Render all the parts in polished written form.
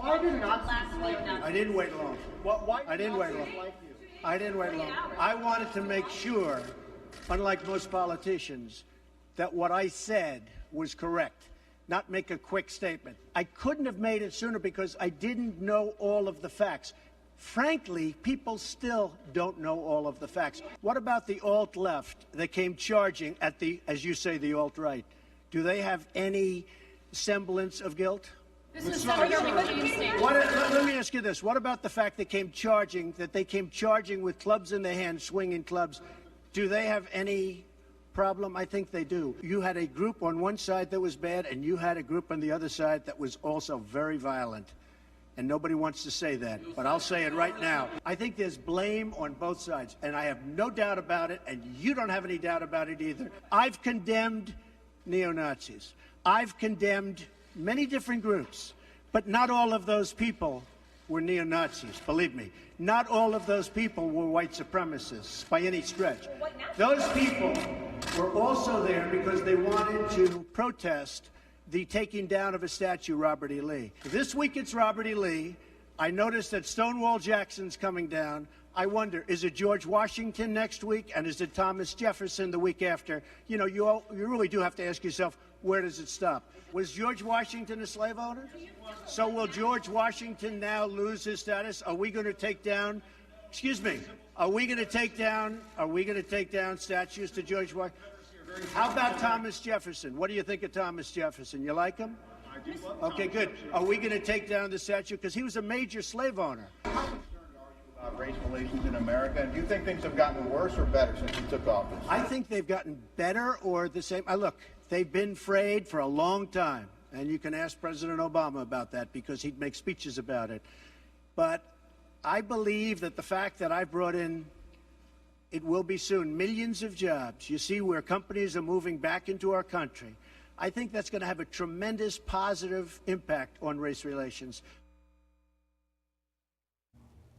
Why did Nazis like you? I didn't wait long. Why I didn't wait long. like you? I didn't wait long. I wanted to make sure, unlike most politicians, that what I said was correct, not make a quick statement. I couldn't have made it sooner because I didn't know all of the facts. Frankly, people still don't know all of the facts. What about the alt-left that came charging at the, as you say, the alt-right? Do they have any semblance of guilt? This is some of your Republican statements. Let me ask you this. What about the fact they came charging with clubs in their hands, swinging clubs? Do they have any problem? I think they do. You had a group on one side that was bad, and you had a group on the other side that was also very violent. And nobody wants to say that, but I'll say it right now. I think there's blame on both sides, and I have no doubt about it, and you don't have any doubt about it either. I've condemned neo-Nazis. I've condemned many different groups, but not all of those people were neo-Nazis, believe me. Not all of those people were white supremacists by any stretch. Those people were also there because they wanted to protest the taking down of a statue, Robert E. Lee. This week it's Robert E. Lee. I noticed that Stonewall Jackson's coming down. I wonder, is it George Washington next week, and is it Thomas Jefferson the week after? You know, you really do have to ask yourself, where does it stop? Was George Washington a slave owner? So will George Washington now lose his status? Are we going to take down, excuse me, are we going to take down statues to George Washington? How about Thomas Jefferson? What do you think of Thomas Jefferson? You like him? I do love Okay, good. Are we going to take down the statue? Because he was a major slave owner. How concerned are you about race relations in America? And do you think things have gotten worse or better since you took office? I think they've gotten better or the same. Look, they've been frayed for a long time. And you can ask President Obama about that because he'd make speeches about it. But I believe that the fact that I brought in, it will be soon, millions of jobs. You see where companies are moving back into our country. I think that's going to have a tremendous positive impact on race relations.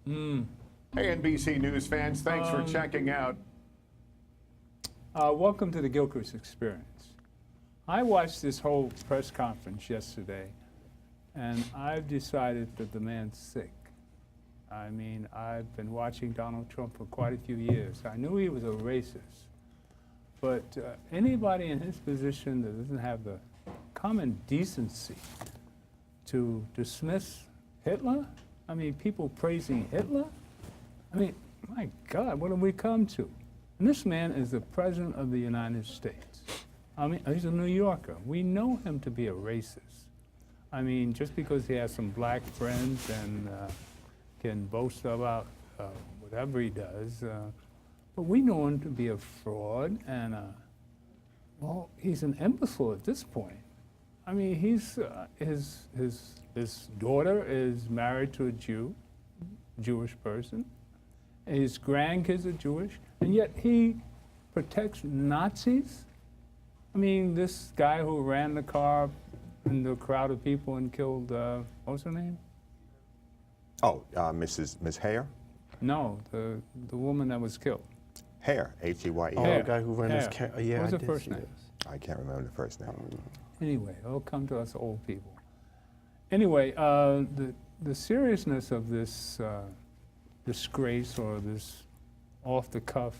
Hey, NBC News fans, thanks for checking out. Welcome to the Gilchrist Experience. I watched this whole press conference yesterday, and I've decided that the man's sick. I mean, I've been watching Donald Trump for quite a few years. I knew he was a racist, but anybody in his position that doesn't have the common decency to dismiss Hitler? I mean, people praising Hitler? I mean, my God, what have we come to? And this man is the President of the United States. I mean, he's a New Yorker. We know him to be a racist. I mean, just because he has some black friends and can boast about whatever he does, but we know him to be a fraud and, well, he's an imbecile at this point. I mean, he's, his daughter is married to a Jewish person. His grandkids are Jewish, and yet he protects Nazis? I mean, this guy who ran the car in the crowd of people and killed, what's her name? Oh, Miss Hare? No, the woman that was killed. Hare, H-E-Y-E. Oh, the guy who ran his car. Yeah, What's I the did first see name? this. I can't remember the first name. Anyway, it'll come to us old people. Anyway, the seriousness of this disgrace or this off-the-cuff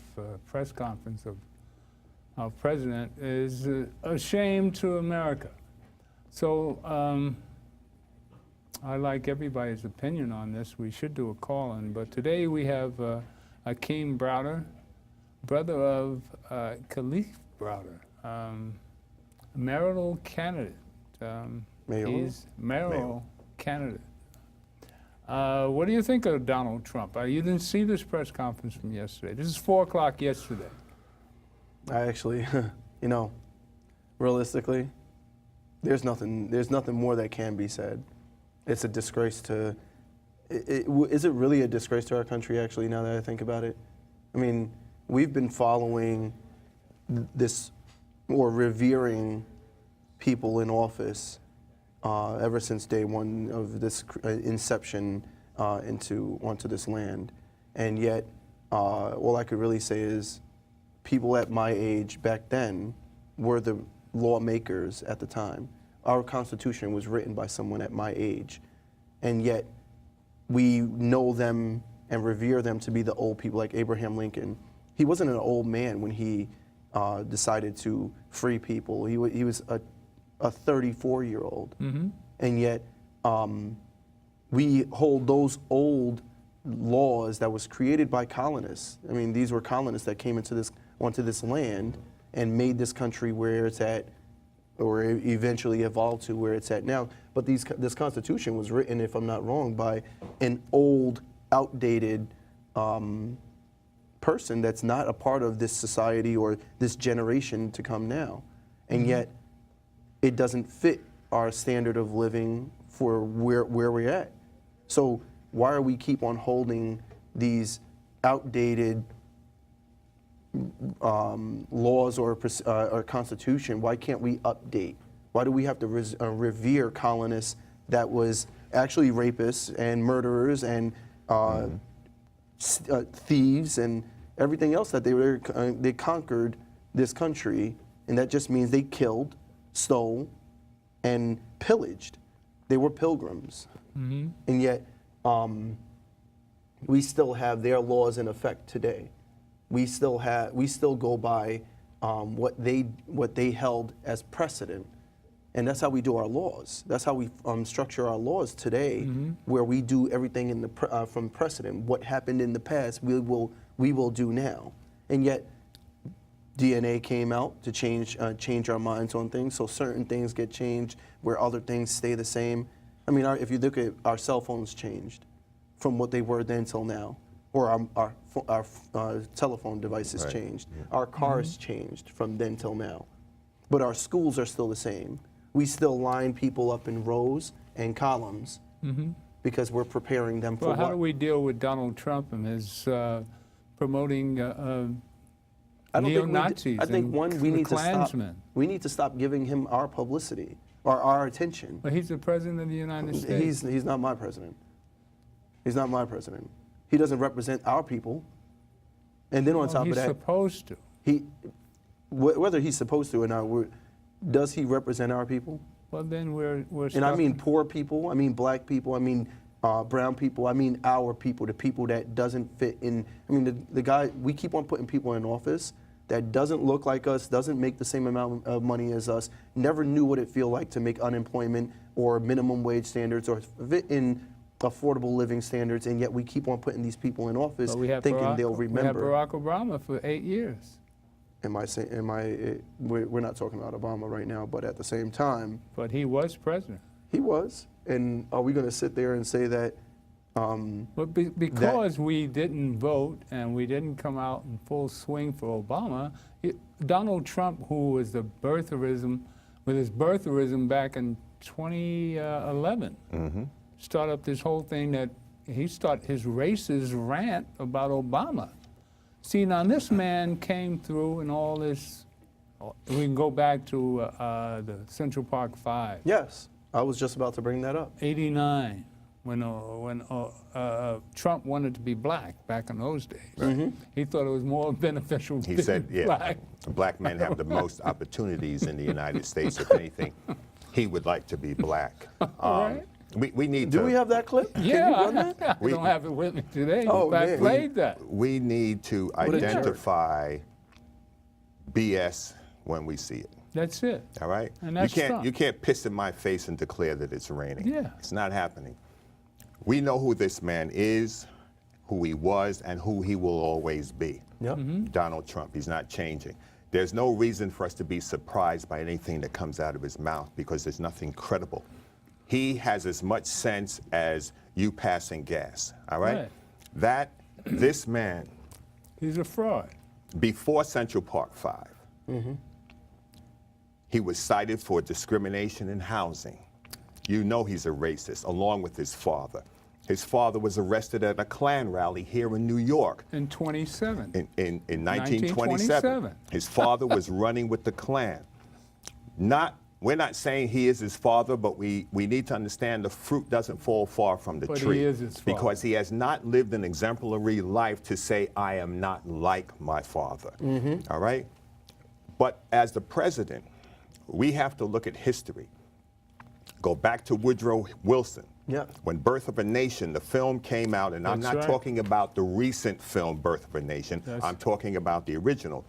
press conference of our president is a shame to America. So I like everybody's opinion on this. We should do a call-in, but today we have Akeem Browder, brother of Khalif Browder, mayoral candidate. He's mayoral candidate. What do you think of Donald Trump? You didn't see this press conference from yesterday. This is 4 o'clock yesterday. I actually, you know, realistically, there's nothing more that can be said. It's a disgrace to, is it really a disgrace to our country, actually, now that I think about it? I mean, we've been following this, or revering people in office ever since day one of this inception onto this land. And yet, all I could really say is people at my age back then were the lawmakers at the time. Our Constitution was written by someone at my age. and yet we know them and revere them to be the old people, like Abraham Lincoln. He wasn't an old man when he decided to free people. He was a 34-year-old, and yet we hold those old laws that was created by colonists. I mean, these were colonists that came onto this land and made this country where it's at, or eventually evolved to where it's at now. But this Constitution was written, if I'm not wrong, by an old, outdated person that's not a part of this society or this generation to come now. And yet, it doesn't fit our standard of living for where we're at. So why are we keep on holding these outdated laws or constitution? Why can't we update? Why do we have to revere colonists that was actually rapists and murderers and thieves and everything else that they conquered this country, and that just means they killed, stole, and pillaged. They were pilgrims, and yet we still have their laws in effect today. We still go by what they held as precedent, and that's how we do our laws. That's how we structure our laws today, where we do everything in the from precedent. What happened in the past, we will do now, and yet DNA came out to change our minds on things. So certain things get changed, where other things stay the same. I mean, if you look at our cell phones changed from what they were then till now, or our telephone devices changed. Our cars changed from then till now, but our schools are still the same. We still line people up in rows and columns because we're preparing them for Well, how what? do we deal with Donald Trump and his promoting neo-Nazis? I think one, we need to stop. Klansmen? We need to stop giving him our publicity or our attention. Well, he's the president of the United States. He's not my president. He's not my president. He doesn't represent our people. And then on top of that, he's supposed to. Whether he's supposed to or not, does he represent our people? Well, then we're And I mean poor people, I mean black people, I mean brown people, I mean our people, the people that doesn't fit in. I mean, the guy, we keep on putting people in office that doesn't look like us, doesn't make the same amount of money as us, never knew what it feel like to make unemployment or minimum wage standards or fit in affordable living standards, and yet we keep on putting these people in office thinking they'll remember. We had Barack Obama for 8 years. We're not talking about Obama right now, but at the same time. But he was president. He was. And are we going to sit there and say that? But because we didn't vote and we didn't come out in full swing for Obama, Donald Trump, who was the birtherism, with his birtherism back in 2011, started up this whole thing that he started his racist rant about Obama. See, now this man came through and all this, we can go back to the Central Park 5. Yes, I was just about to bring that up. 89, when Trump wanted to be black back in those days. Right. He thought it was more beneficial to be black. Black men have the most opportunities in the United States. If anything, he would like to be black. Right. We need to. Do we have that clip? Yeah, Can you run that? we don't have it with me today. Oh, I man. played that. We need to identify BS when we see it. That's it. All right? And that's Trump. You can't piss in my face and declare that it's raining. Yeah. It's not happening. We know who this man is, who he was, and who he will always be. Yep. Donald Trump. He's not changing. There's no reason for us to be surprised by anything that comes out of his mouth because there's nothing credible. He has as much sense as you passing gas, all right? This man. He's a fraud. Before Central Park 5, he was cited for discrimination in housing. You know he's a racist, along with his father. His father was arrested at a Klan rally here in New York. In 27. In 1927. His father was running with the Klan. We're not saying he is his father, but we need to understand the fruit doesn't fall far from the tree. He is his father. Because he has not lived an exemplary life to say, I am not like my father. All right? But as the president, we have to look at history. Go back to Woodrow Wilson. Yeah. When Birth of a Nation, the film came out, and I'm That's not right. talking about the recent film Birth of a Nation, I'm talking about the original.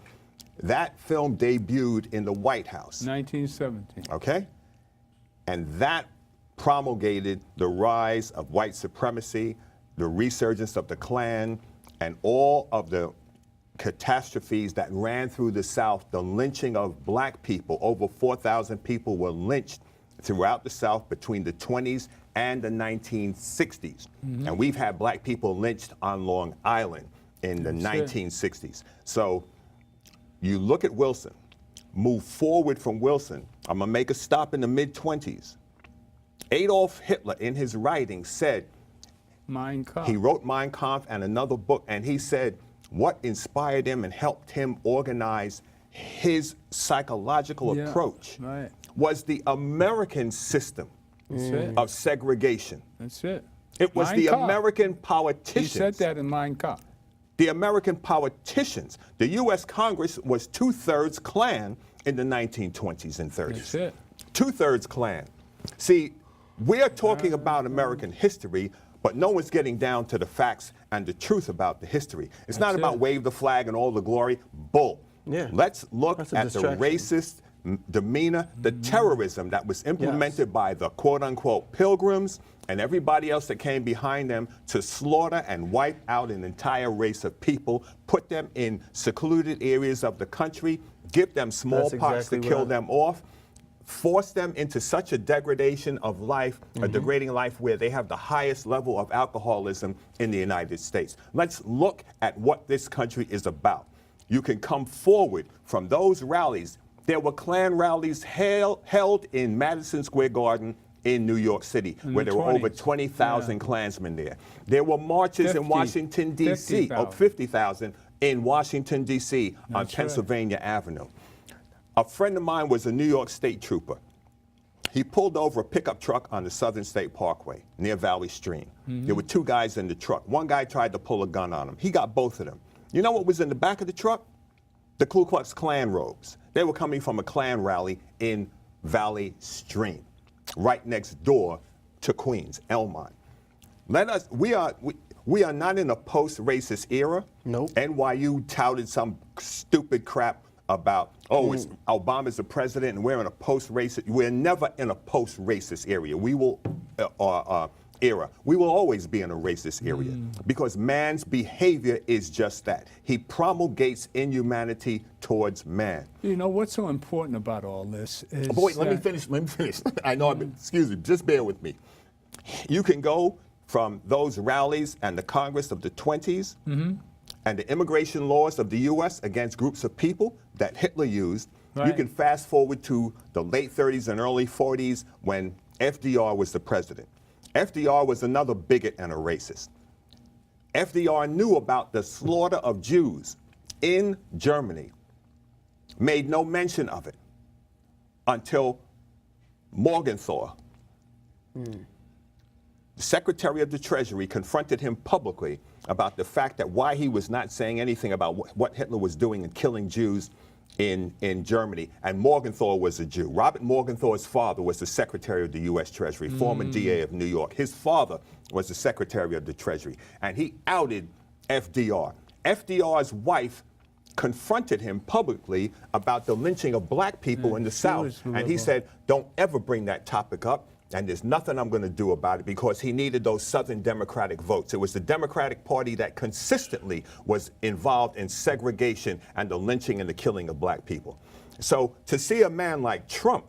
That film debuted in the White House. 1917. Okay? And that promulgated the rise of white supremacy, the resurgence of the Klan, and all of the catastrophes that ran through the South, the lynching of black people. Over 4,000 people were lynched throughout the South between the 20s and the 1960s. And we've had black people lynched on Long Island in the 1960s. So you look at Wilson, move forward from Wilson. I'm gonna make a stop in the mid-20s. Adolf Hitler, in his writings, said, Mein Kampf. he wrote Mein Kampf and another book, and he said what inspired him and helped him organize his psychological approach right. was the American system That's it. of segregation. That's it. It was Mein the Kampf. American He politicians. said that in Mein Kampf. The American politicians. The U.S. Congress was 2/3 Klan in the 1920s and 30s. That's it. 2/3 Klan. See, we're talking about American history, but no one's getting down to the facts and the truth about the history. It's not That's about it. wave the flag and all the glory. Bull. Yeah. Let's look That's a at the distraction. racist demeanor, the terrorism that was implemented by the quote-unquote pilgrims and everybody else that came behind them to slaughter and wipe out an entire race of people, put them in secluded areas of the country, give them smallpox exactly to kill what I- them off, force them into such a degradation of life, a degrading life where they have the highest level of alcoholism in the United States. Let's look at what this country is about. You can come forward from those rallies. There were Klan rallies held in Madison Square Garden in New York City, where there were over 20s. 20,000 Klansmen there. There were marches in 50, Washington, D.C., 50,000. 50,000 in Washington, D.C. on That's right. Pennsylvania Avenue. A friend of mine was a New York State trooper. He pulled over a pickup truck on the Southern State Parkway near Valley Stream. There were two guys in the truck. One guy tried to pull a gun on him. He got both of them. You know what was in the back of the truck? The Ku Klux Klan robes. They were coming from a Klan rally in Valley Stream, right next door to Queens, Elmont. We are not in a post-racist era. Nope. NYU touted some stupid crap about, it's Obama's the president and we're in a post-racist. We're never in a post-racist area. We will era. We will always be in a racist area because man's behavior is just that. He promulgates inhumanity towards man. You know what's so important about all this is. But wait, let me that- finish. I know, excuse me, just bear with me. You can go from those rallies and the Congress of the 20s and the immigration laws of the U.S. against groups of people that Hitler used. You Right. can fast forward to the late 30s and early 40s when FDR was the president. FDR was another bigot and a racist. FDR knew about the slaughter of Jews in Germany, made no mention of it until Morgenthau, the Secretary of the Treasury, confronted him publicly about the fact that why he was not saying anything about what Hitler was doing in killing Jews in Germany. And Morgenthau was a Jew. Robert Morgenthau's father was the Secretary of the U.S. Treasury, former DA of New York. His father was the Secretary of the Treasury. And he outed FDR. FDR's wife confronted him publicly about the lynching of black people in the South. was And he liberal. said, don't ever bring that topic up. And there's nothing I'm going to do about it because he needed those Southern Democratic votes. It was the Democratic Party that consistently was involved in segregation and the lynching and the killing of black people. So to see a man like Trump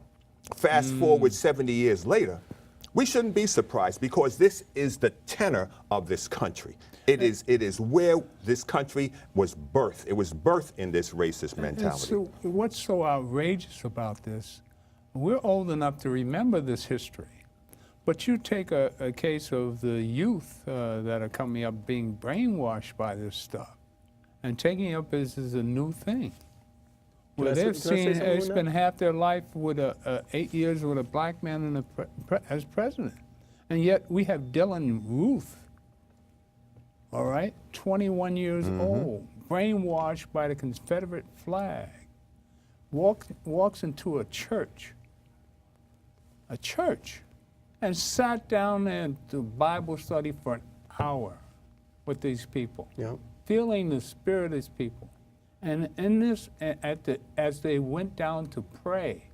fast forward 70 years later, we shouldn't be surprised because this is the tenor of this country. It is where this country was birthed. It was birthed in this racist mentality. So what's so outrageous about this? We're old enough to remember this history, but you take a case of the youth that are coming up being brainwashed by this stuff and taking up this as a new thing. Where Can I they've say seen something it's on been that? half their life with 8 years with a black man in as president. And yet we have Dylan Ruth, all right, 21 years old, brainwashed by the Confederate flag, walks into a church and sat down and do Bible study for an hour with these people, Yeah. feeling the spirit of these people. And in this, as they went down to pray,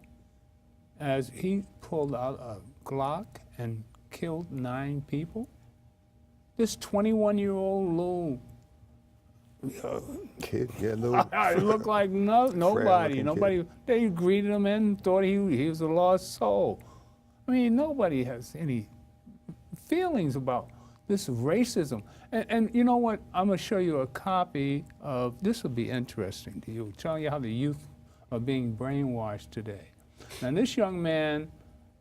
as he pulled out a Glock and killed 9 people, this 21-year-old little Kid, yeah, little. it looked like nobody. looking Nobody. They greeted him and thought he was a lost soul. I mean, nobody has any feelings about this racism. And you know what? I'm going to show you a copy of, this will be interesting to you, telling you how the youth are being brainwashed today. Now, this young man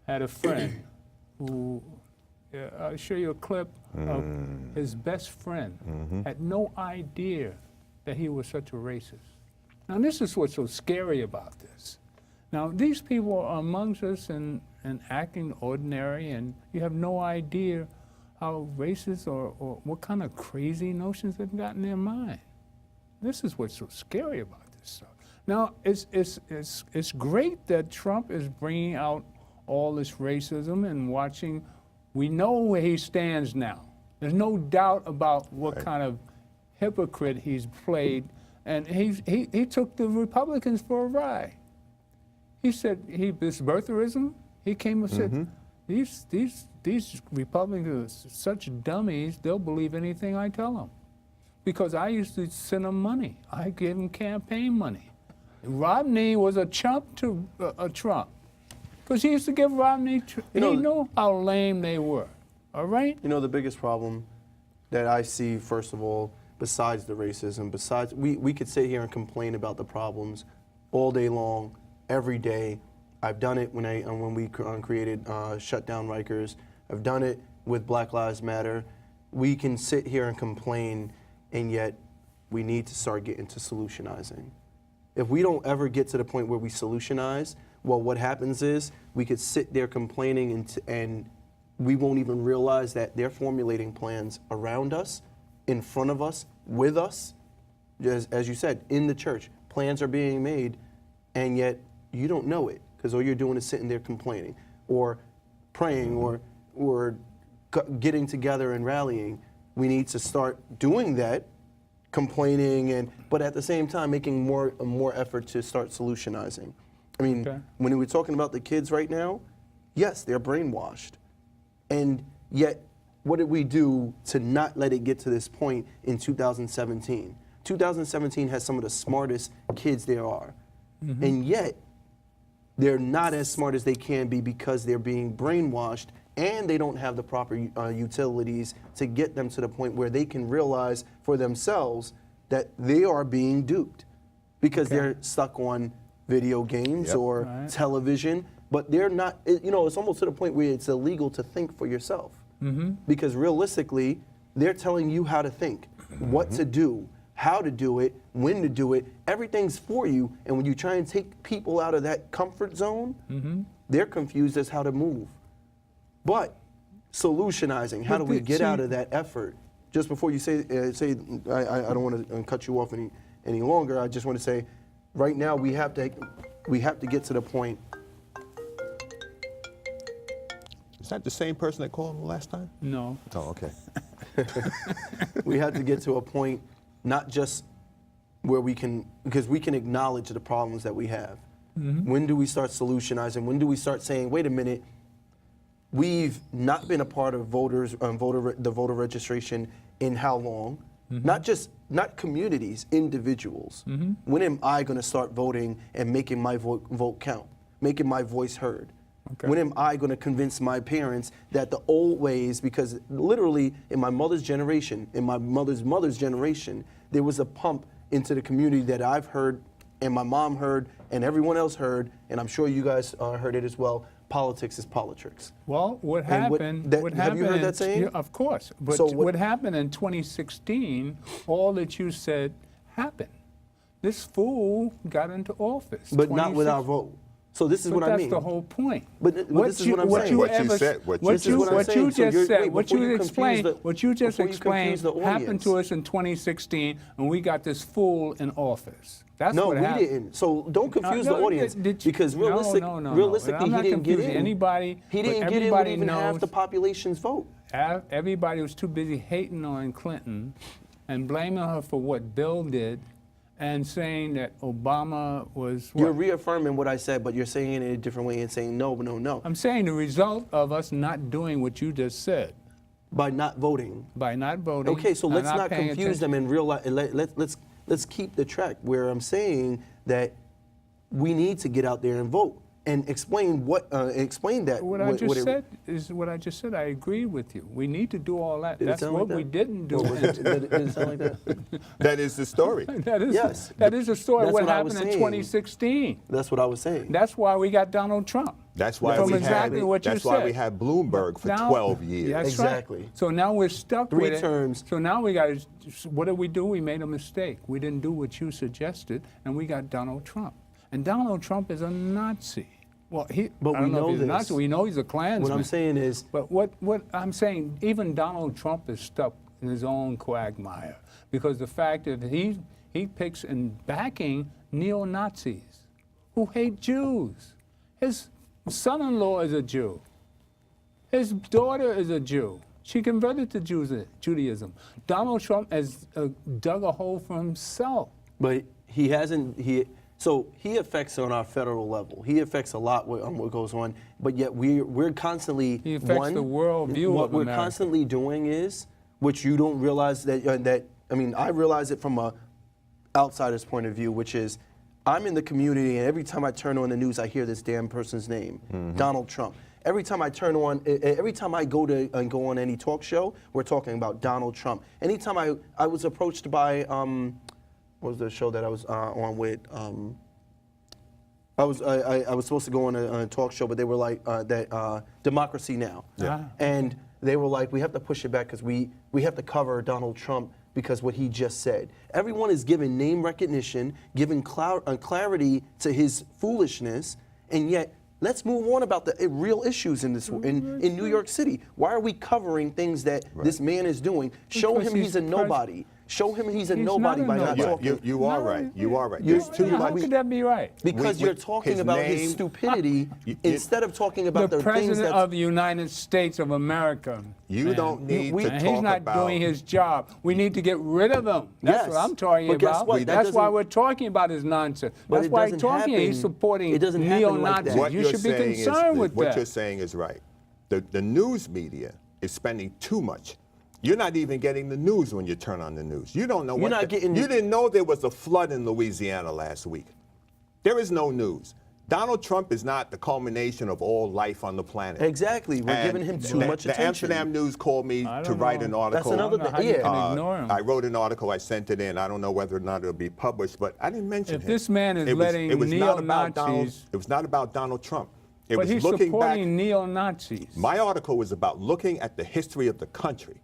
had a friend who, I'll show you a clip of his best friend, had no idea that he was such a racist. Now, this is what's so scary about this. Now, these people are amongst us and acting ordinary, and you have no idea how racist or what kind of crazy notions they've got in their mind. This is what's so scary about this stuff. Now, it's great that Trump is bringing out all this racism and watching. We know where he stands now. There's no doubt about what kind of hypocrite he's played, and he took the Republicans for a ride. He said this birtherism. He came and said, these Republicans are such dummies. They'll believe anything I tell them, because I used to send them money. I gave them campaign money. Romney was a chump to Trump, because he used to give Romney. He knew how lame they were. All right. You know, the biggest problem that I see, first of all, besides the racism, besides we could sit here and complain about the problems all day long, every day. I've done it when we created Shut Down Rikers. I've done it with Black Lives Matter. We can sit here and complain, and yet we need to start getting to solutionizing. If we don't ever get to the point where we solutionize, well, what happens is we could sit there complaining and we won't even realize that they're formulating plans around us, in front of us, with us. As you said, in the church, plans are being made, and yet you don't know it, because all you're doing is sitting there complaining or praying or getting together and rallying. We need to start doing that, complaining, but at the same time making more effort to start solutionizing. I mean, when we're talking about the kids right now, yes, they're brainwashed. And yet, what did we do to not let it get to this point in 2017? 2017 has some of the smartest kids there are. And yet, they're not as smart as they can be because they're being brainwashed, and they don't have the proper utilities to get them to the point where they can realize for themselves that they are being duped, because they're stuck on video games or television, but they're not, you know, it's almost to the point where it's illegal to think for yourself. Because realistically, they're telling you how to think, what to do, how to do it, when to do it. Everything's for you, and when you try and take people out of that comfort zone, they're confused as how to move. But solutionizing, how do we get out of that effort? Just before you say I don't want to cut you off any longer. I just want to say, right now we have to get to the point. Is that the same person that called last time? No. Oh, okay. We have to get to a point, not just where we can, because we can acknowledge the problems that we have. When do we start solutionizing? When do we start saying, wait a minute, we've not been a part of the voter registration in how long? Not communities, individuals. When am I going to start voting and making my vote count, making my voice heard? When am I going to convince my parents that the old ways, because literally in my mother's generation, in my mother's generation, there was a pump into the community that I've heard, and my mom heard, and everyone else heard, and I'm sure you guys heard it as well. Politics is politics. Well, what happened? Have you heard that saying? Yeah, of course. But So what happened in 2016? All that you said happened. This fool got into office. But not with our vote. So this is But what I mean. that's the whole point. But this is what I'm saying. What you said, what you what said. you, This is what I'm what saying. you So just you're- said, wait, what before you you confuse explained, the- what you just before you explained confuse the happened to audience. us in 2016, and we got this fool in office. That's No, what we happened. didn't. So don't confuse the audience because no, realistically, I'm not he didn't get confusing in. anybody. He but didn't get in everybody with even half knows the population's vote. Everybody was too busy hating on Clinton and blaming her for what Bill did and saying that Obama was what? You're reaffirming what I said, but you're saying it in a different way and saying no, no, no. I'm saying the result of us not doing what you just said. By not voting. By not voting. Okay, so and let's not paying confuse attention. them in real life. Let's keep the track where I'm saying that we need to get out there and vote and explain that. What I just said is what I just said. I agree with you. We need to do all that. Did it That's sound what like we that? didn't do. Or was it, did it sound like that? That is the story. That is Yes. that is the story. That's What what I was happened in saying. 2016. That's what I was saying. That's why we got Donald Trump. That's why From we exactly had. what you That's why said. we had Bloomberg for Now- 12 years. That's Exactly. Right. So now we're stuck 3 with it. terms. So now we got to. What did we do? We made a mistake. We didn't do what you suggested, and we got Donald Trump. And Donald Trump is a Nazi. Well, But I don't we know know if he's a this. Nazi. We know he's a Klansman. What I'm saying is, But what I'm saying, even Donald Trump is stuck in his own quagmire because the fact that he picks and backing neo-Nazis who hate Jews. His son-in-law is a Jew. His daughter is a Jew. She converted to Judaism. Donald Trump has dug a hole for himself. but he hasn't. So he affects on our federal level. He affects a lot on what goes on. But yet we're constantly He affects the world view What of we're America. constantly doing is, which you don't realize that I mean, I realize it from a outsider's point of view, which is, I'm in the community, and every time I turn on the news, I hear this damn person's name, Donald Trump. Every time I turn on, every time I go on any talk show, we're talking about Donald Trump. Anytime I was approached by, what was the show that I was on with? I was supposed to go on a talk show, but they were like Democracy Now. Yeah. And they were like, we have to push it back because we have to cover Donald Trump because what he just said. Everyone is given name recognition, given clarity to his foolishness, and yet let's move on about the real issues in New York City. Why are we covering things that this man is doing? Show Because him he's a nobody. Show him he's a nobody by not talking. You are right. You are right. You're- There's too How much. could that be right? Because We- you're talking his about name- his stupidity You- instead of talking about The the things President that of the United States of America. You don't need to And talk he's not about. doing his job. We need to get rid of him. That's Yes, what I'm talking but guess about. what? That That's why doesn't- we're talking about his nonsense. But That's it why he's doesn't talking. He's happen- supporting it doesn't happen like neo-Nazis. that. What You you're should be saying concerned with what that. you're saying is right. The news media is spending too much. You're not even getting the news when you turn on the news. You don't know You're what. not getting- You didn't know there was a flood in Louisiana last week. There is no news. Donald Trump is not the culmination of all life on the planet. Exactly. We're And giving him too the, much the attention. Amsterdam News called me I to don't write know. an article. That's another I don't know how thing. you Yeah. can ignore him. I wrote an article. I sent it in. I don't know whether or not it'll be published, but I didn't mention If him. this man is It was- letting it was not about Donald. neo-Nazis- It was not about Donald Trump. It But was he's looking back. supporting neo-Nazis. My article was about looking at the history of the country,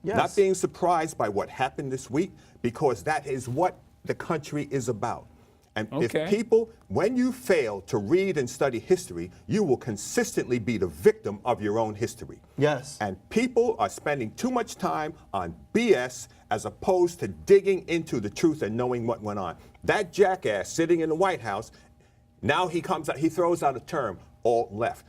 Yes. not being surprised by what happened this week, because that is what the country is about. And Okay. if people, when you fail to read and study history, you will consistently be the victim of your own history. Yes. And people are spending too much time on BS as opposed to digging into the truth and knowing what went on. That jackass sitting in the White House, now he comes out, he throws out a term, alt-left.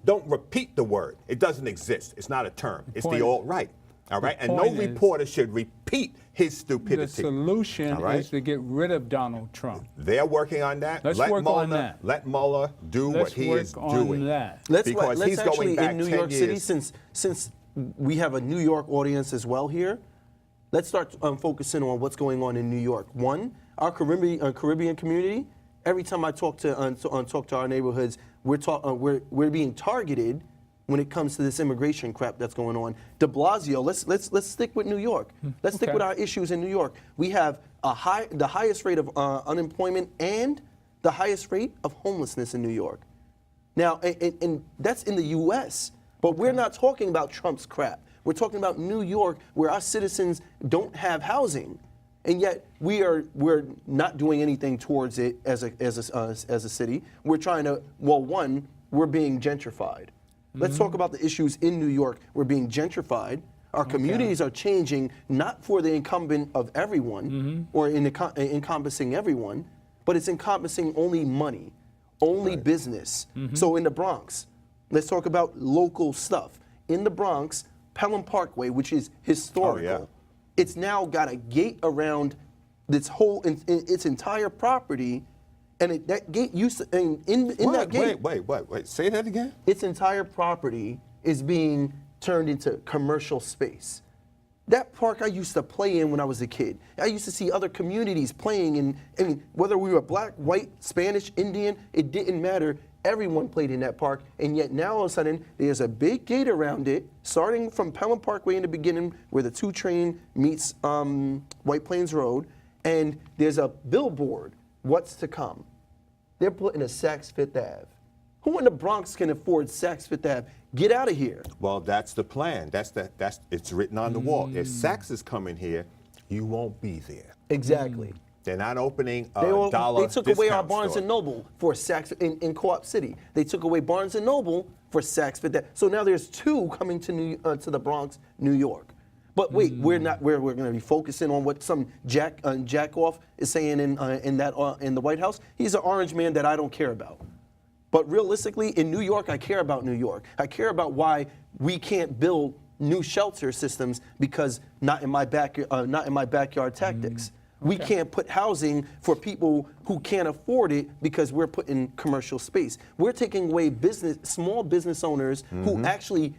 Don't repeat the word. It doesn't exist. It's not a term. It's point- the alt-right. All right? And no point is- reporter should repeat his The stupidity. solution All right? is to get rid of Donald Trump. They're working on that. Let's let work Mueller, on that. Let Mueller do what Let's he work is on doing. that. Let's Because he's actually going back in New 10 York City, years. since we have a New York audience as well here, let's start focusing on what's going on in New York. One, our Caribbean community. Every time I talk to our neighborhoods, we're being targeted when it comes to this immigration crap that's going on. De Blasio, let's stick with New York. Let's stick Okay. with our issues in New York. We have the highest rate of unemployment and the highest rate of homelessness in New York. Now, and that's in the U.S., but we're not talking about Trump's crap. We're talking about New York, where our citizens don't have housing. and yet we're not doing anything towards it as a city. We're trying to, well, one, we're being gentrified. Let's talk about the issues in New York. We're being gentrified. Our communities are changing, not for the incumbent of everyone or encompassing everyone, but it's encompassing only money, only business. So in the Bronx, let's talk about local stuff. In the Bronx, Pelham Parkway, which is historical, it's now got a gate around its whole, its entire property, and that gate used to, in that gate. Wait, say that again? Its entire property is being turned into commercial space. That park I used to play in when I was a kid. I used to see other communities playing in, and whether we were black, white, Spanish, Indian, it didn't matter. Everyone played in that park, and yet now all of a sudden there's a big gate around it, starting from Pelham Parkway in the beginning where the 2 train meets White Plains Road, and there's a billboard, what's to come. They're putting a Saks Fifth Ave. Who in the Bronx can afford Saks Fifth Ave? Get out of here. Well, that's the plan. It's written on the wall. If Saks is coming here, you won't be there. Exactly. They're not opening a They dollar took away our discount Barnes store. and Noble for Saks in Co-op City. They took away Barnes and Noble for Saks Fifth Ave. So now there's 2 coming to the Bronx, New York. But wait, we're going to be focusing on what some jack off is saying in the White House. He's an orange man that I don't care about. But realistically, in New York, I care about New York. I care about why we can't build new shelter systems because not in my backyard tactics. We can't put housing for people who can't afford it because we're putting commercial space. We're taking away small business owners who actually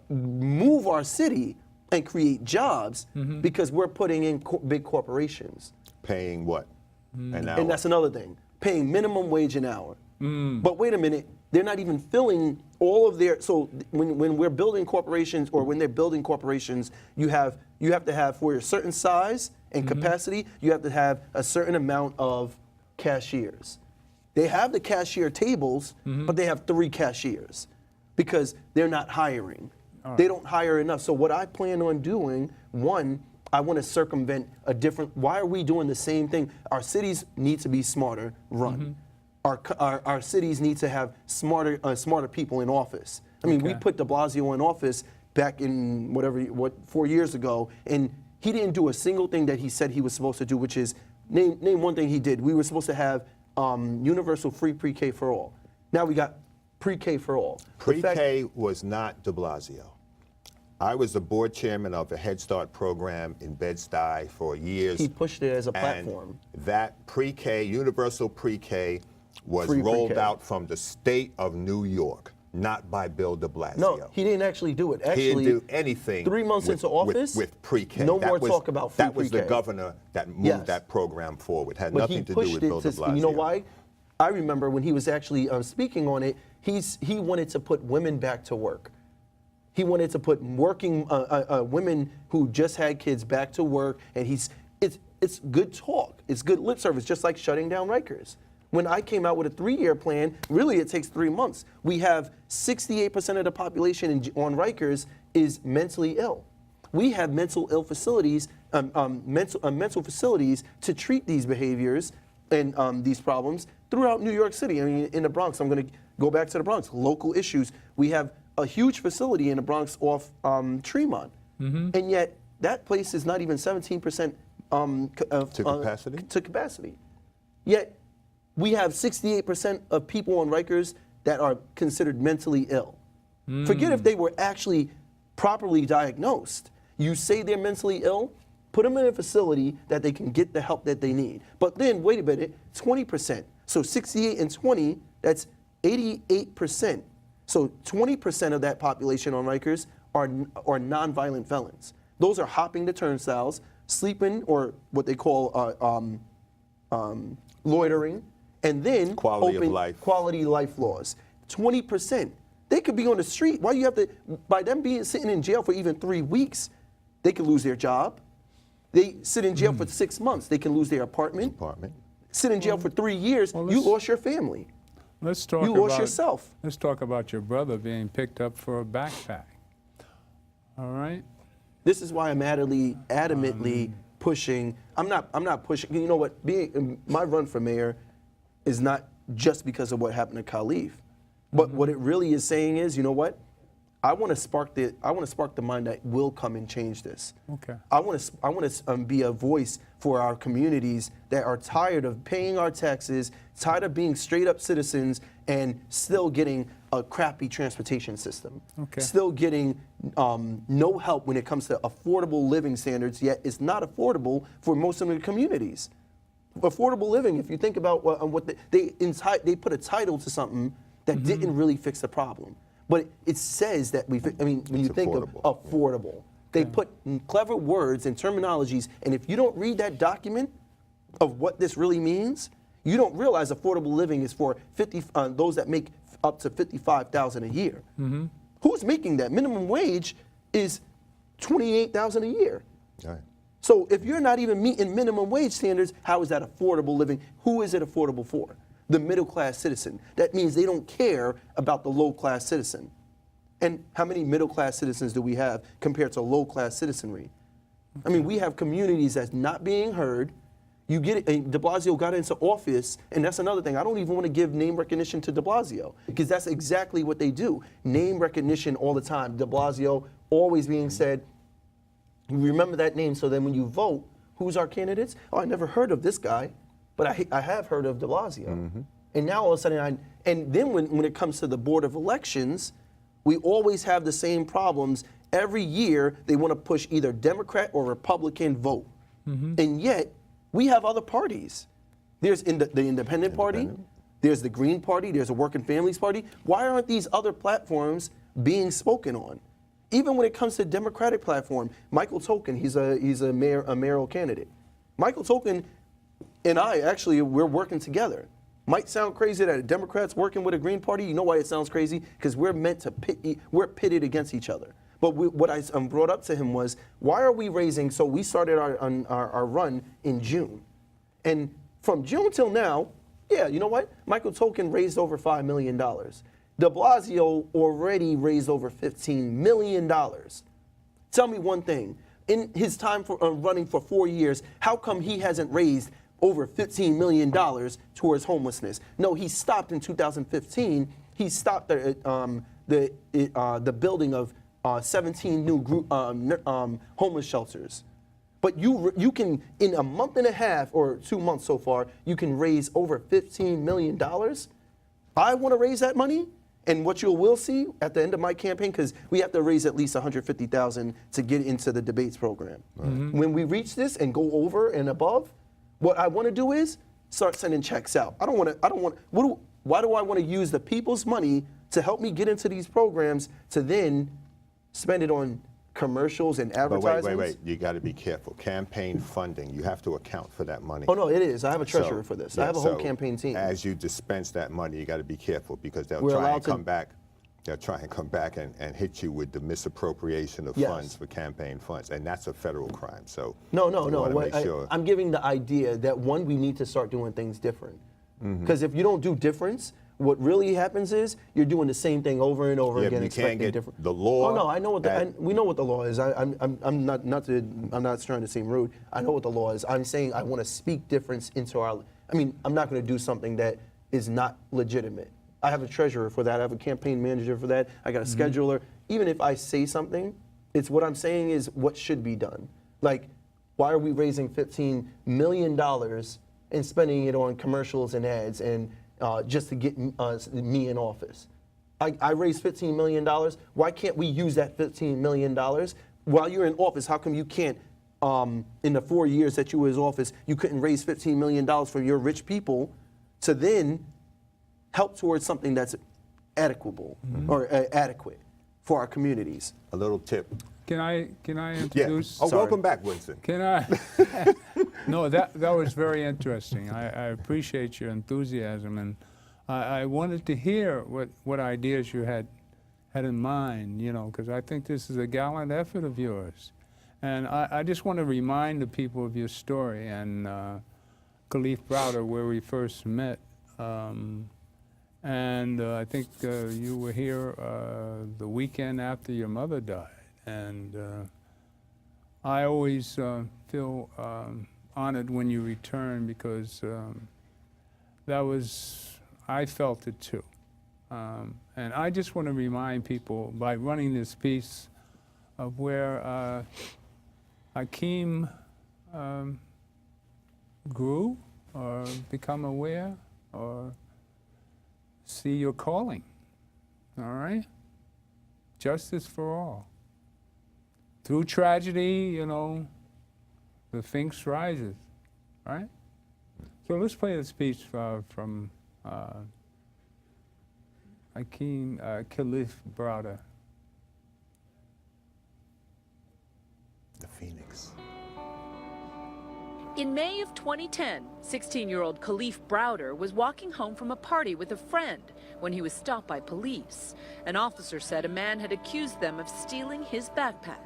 move our city and create jobs because we're putting in big corporations. Paying what? An hour. And that's another thing, paying minimum wage an hour. But wait a minute, they're not even filling all of their, so when we're building corporations or when they're building corporations, you have to have, for a certain size and capacity, you have to have a certain amount of cashiers. They have the cashier tables, but they have 3 cashiers because they're not hiring. They don't hire enough. So what I plan on doing, one, I want to circumvent why are we doing the same thing? Our cities need to be smarter run. Our cities need to have smarter people in office. I mean, we put de Blasio in office back in 4 years ago, and he didn't do a single thing that he said he was supposed to do, which is, name one thing he did. We were supposed to have universal free pre-K for all. Now we got pre-K for all. Pre-K was not de Blasio. I was the board chairman of a Head Start program in Bed-Stuy for years. He pushed it as a platform. And that pre-K, universal pre-K, was Free rolled pre-K. out from the state of New York, not by Bill de Blasio. No, he didn't actually do it. Actually, He didn't do anything 3 months into office, with pre-K. no more talk about free That was the pre-K. governor that moved that program forward. Had But nothing he to do pushed with it Bill de Blasio. You know why? I remember when he was actually speaking on it, he wanted to put women back to work. He wanted to put working women who just had kids back to work, and it's good talk. It's good lip service, just like shutting down Rikers. When I came out with a 3-year plan, really it takes 3 months. We have 68% of the population on Rikers is mentally ill. We have mental ill facilities, mental facilities to treat these behaviors and these problems throughout New York City. I mean, in the Bronx, I'm going to go back to the Bronx. Local issues. We have a huge facility in the Bronx off Tremont, and yet that place is not even 17% to capacity. Yet we have 68% of people on Rikers that are considered mentally ill. Forget if they were actually properly diagnosed. You say they're mentally ill, put them in a facility that they can get the help that they need. But then, wait a minute, 20%. So 68 and 20, that's 88%. So 20% of that population on Rikers are nonviolent felons. Those are hopping the turnstiles, sleeping, or what they call loitering, and then Quality of life. Quality life laws. 20%. They could be on the street. Why you have to? By them sitting in jail for even 3 weeks, they could lose their job. They sit in jail for 6 months. They can lose their apartment. Sit in jail for 3 years. You lost your family. Let's talk You lost yourself. Let's talk about your brother being picked up for a backpack. All right? This is why I'm adamantly pushing. I'm not pushing. You know what? My run for mayor is not just because of what happened to Khalif, but what it really is saying is, you know what? I want to spark the mind that will come and change this. Okay. I want to be a voice for our communities that are tired of paying our taxes, tired of being straight up citizens, and still getting a crappy transportation system. Okay. Still getting no help when it comes to affordable living standards. Yet it's not affordable for most of the communities. Affordable living. If you think about what they put a title to something that didn't really fix the problem. But it says that when you think of affordable, they put clever words and terminologies, and if you don't read that document of what this really means, you don't realize affordable living is for those that make up to $55,000 a year. Who's making that? Minimum wage is $28,000 a year. Right. So if you're not even meeting minimum wage standards, how is that affordable living? Who is it affordable for? The middle class citizen. That means they don't care about the low class citizen. And how many middle class citizens do we have compared to low class citizenry? I mean, we have communities that's not being heard. You get it, and de Blasio got into office, and that's another thing. I don't even want to give name recognition to de Blasio, because that's exactly what they do. Name recognition all the time. De Blasio always being said, you remember that name, so then when you vote, who's our candidates? Oh, I never heard of this guy. But I have heard of de Blasio. And now all of a sudden, and then when it comes to the Board of Elections, we always have the same problems. Every year, they want to push either Democrat or Republican vote. And yet, we have other parties. There's the Independent Party, there's the Green Party, there's a Working Families Party. Why aren't these other platforms being spoken on? Even when it comes to the Democratic platform, Michael Token, he's a mayoral candidate. Michael Token and we're working together. Might sound crazy that a Democrat's working with a Green Party. You know why it sounds crazy? Because we're we're pitted against each other. But what I brought up to him was, why are we raising? So we started our run in June, and from June till now, yeah, you know what? Michael Token raised over $5 million. De Blasio already raised over $15 million. Tell me one thing. In his time for running for 4 years, how come he hasn't raised over $15 million towards homelessness? No, he stopped in 2015. He stopped the building of 17 new homeless shelters. But you can, in a month and a half or 2 months so far, you can raise over $15 million. I want to raise that money. And what you will see at the end of my campaign, because we have to raise at least $150,000 to get into the debates program. When we reach this and go over and above, what I want to do is start sending checks out. Why do I want to use the people's money to help me get into these programs to then spend it on commercials and advertisements? But wait. You got to be careful. Campaign funding, you have to account for that money. Oh, no, it is. I have a treasurer for this. I have a whole campaign team. As you dispense that money, you got to be careful, because they'll try and come back. They'll try and come back and hit you with the misappropriation of funds for campaign funds, and that's a federal crime. So no. I'm giving the idea that, one, we need to start doing things different. Because if you don't do difference, what really happens is you're doing the same thing over and over again, expecting different. The law. Oh no, I know what we know what the law is. I'm not trying to seem rude. I know what the law is. I'm saying I want to speak difference into our. I mean, I'm not going to do something that is not legitimate. I have a treasurer for that. I have a campaign manager for that. I got a scheduler. Even if I say something, it's what I'm saying is what should be done. Like, why are we raising $15 million and spending it on commercials and ads and just to get me in office? I raised $15 million. Why can't we use that $15 million while you're in office? How come you can't, in the 4 years that you were in office, you couldn't raise $15 million for your rich people to then help towards something that's adequate for our communities? A little tip. Can I introduce? Yeah. Oh, welcome back, Winston. Can I? No, that was very interesting. I appreciate your enthusiasm, and I wanted to hear what ideas you had in mind, because I think this is a gallant effort of yours. And I just want to remind the people of your story and Khalif Browder, where we first met. And I think you were here the weekend after your mother died. And I always feel honored when you return because I felt it too. And I just want to remind people by running this piece of where Akeem grew or become aware or see your calling, all right? Justice for all. Through tragedy, you know, the Sphinx rises, right? So let's play this piece from Akeem, Gilchrist Browder. The Phoenix. In May of 2010, 16-year-old Gilchrist Browder was walking home from a party with a friend when he was stopped by police. An officer said a man had accused them of stealing his backpack.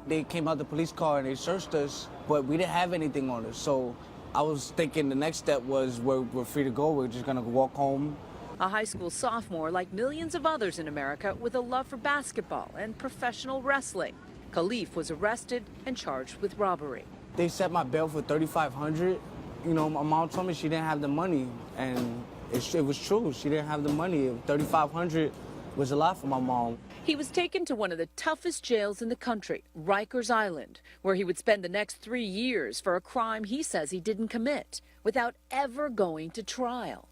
They came out the police car and they searched us, but we didn't have anything on us. So I was thinking the next step was we're free to go. We're just gonna walk home. A high school sophomore like millions of others in America with a love for basketball and professional wrestling. Gilchrist was arrested and charged with robbery. They set my bail for $3,500. You know, my mom told me she didn't have the money, and it was true. She didn't have the money. $3,500 was a lot for my mom. He was taken to one of the toughest jails in the country, Rikers Island, where he would spend the next 3 years for a crime he says he didn't commit, without ever going to trial.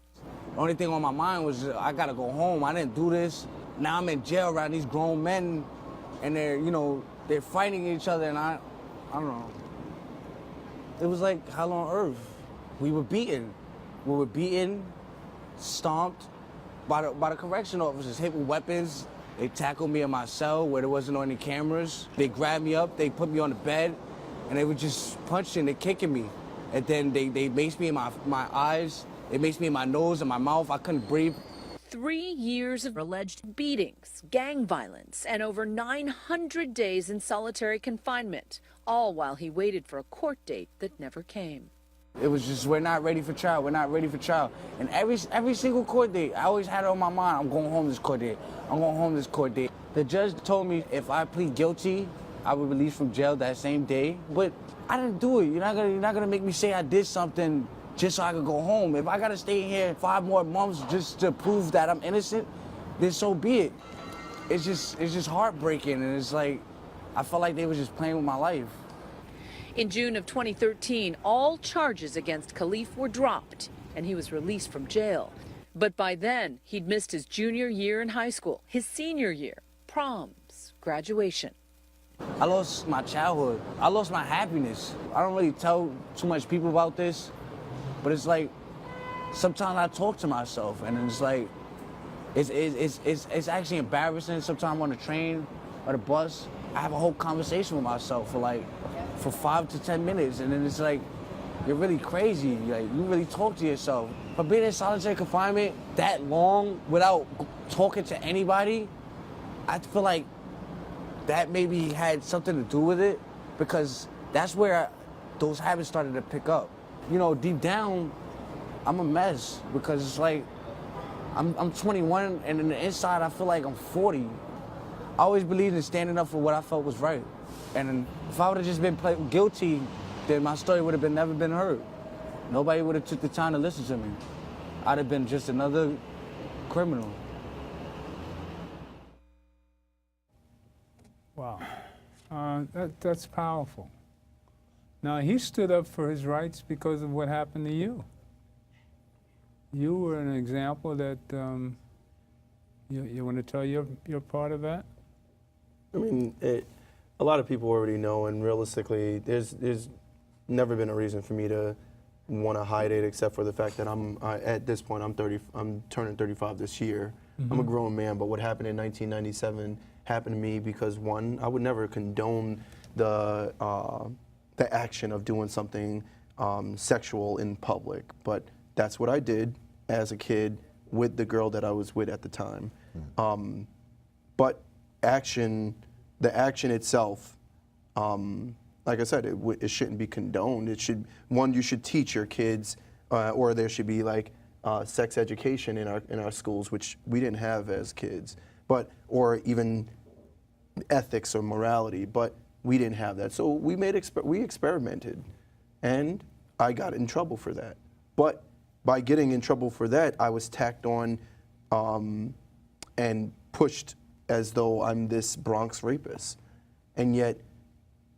The only thing on my mind was I gotta go home. I didn't do this. Now I'm in jail around these grown men, and they're fighting each other, and I don't know. It was like hell on earth. We were beaten. We were beaten, stomped by the correction officers, hit with weapons. They tackled me in my cell where there wasn't any cameras. They grabbed me up, they put me on the bed, and they were just punching and kicking me. And then they maced me in my eyes, they maced me in my nose and my mouth. I couldn't breathe. 3 years of alleged beatings, gang violence, and over 900 days in solitary confinement, all while he waited for a court date that never came. It was just, we're not ready for trial, we're not ready for trial. And every single court date, I always had it on my mind, I'm going home this court date, I'm going home this court date. The judge told me if I plead guilty, I would release from jail that same day, but I didn't do it. You're not gonna make me say I did something just so I could go home. If I gotta stay here 5 more months just to prove that I'm innocent, then so be it. It's just heartbreaking, and it's like, I felt like they were just playing with my life. In June of 2013, all charges against Gilchrist were dropped, and he was released from jail. But by then, he'd missed his junior year in high school, his senior year, proms, graduation. I lost my childhood. I lost my happiness. I don't really tell too much people about this, but it's like, sometimes I talk to myself, and it's like, it's actually embarrassing. Sometimes on the train or the bus, I have a whole conversation with myself for 5 to 10 minutes, and then it's like, you're really crazy. Like, you really talk to yourself. But being in solitary confinement that long without talking to anybody, I feel like that maybe had something to do with it, because that's where those habits started to pick up. You know, deep down, I'm a mess, because it's like, I'm 21, and in the inside, I feel like I'm 40. I always believed in standing up for what I felt was right. And if I would have just been guilty, then my story would have never been heard. Nobody would have took the time to listen to me. I'd have been just another criminal. Wow, that's powerful. Now, he stood up for his rights because of what happened to you. You were an example that, you want to tell your part of that? I mean, a lot of people already know, and realistically, there's never been a reason for me to want to hide it, except for the fact that at this point, I'm turning 35 this year. I'm a grown man, but what happened in 1997 happened to me because, one, I would never condone the action of doing something sexual in public, but that's what I did as a kid with the girl that I was with at the time. But the action itself, like I said, it shouldn't be condoned. It should, you should teach your kids, or there should be like sex education in our schools, which we didn't have as kids, or even ethics or morality. But we didn't have that. So we we experimented, and I got in trouble for that. But by getting in trouble for that, I was tacked on and pushed as though I'm this Bronx rapist. And yet,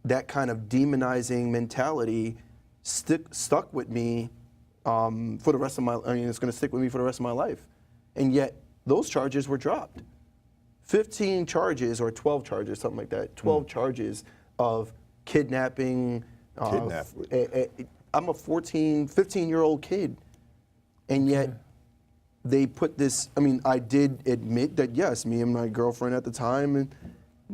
that kind of demonizing mentality stuck with me for the rest of my, it's gonna stick with me for the rest of my life. And yet, those charges were dropped. 15 charges or 12 charges, something like that, 12 charges of kidnapping. I'm a 15-year-old kid. And yet, they put this, I did admit that, yes, me and my girlfriend at the time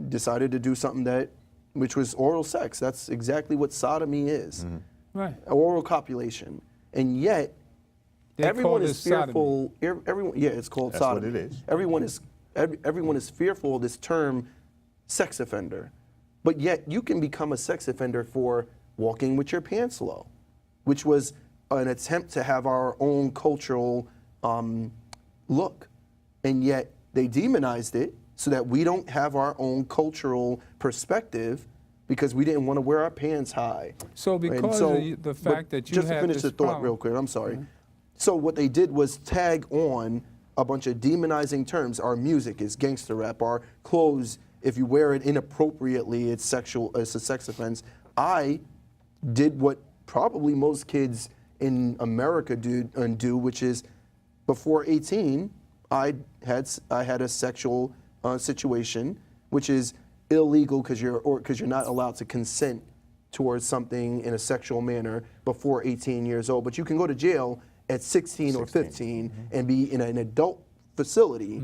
decided to do something which was oral sex. That's exactly what sodomy is. Right. Oral copulation. And yet, everyone is fearful. Everyone, it's called sodomy. That's what it is. Everyone is fearful of this term, sex offender. But yet, you can become a sex offender for walking with your pants low, which was an attempt to have our own cultural look. And yet, they demonized it so that we don't have our own cultural perspective because we didn't want to wear our pants high. So because of the fact that you just had to finish this the thought problem, real quick, I'm sorry. So what they did was tag on a bunch of demonizing terms. Our music is gangster rap. Our clothes, if you wear it inappropriately, it's a sex offense. I did what probably most kids in America do, which is before 18, I had a sexual situation, which is illegal because you're not allowed to consent towards something in a sexual manner before 18 years old. But you can go to jail at 16 or 15 and be in an adult facility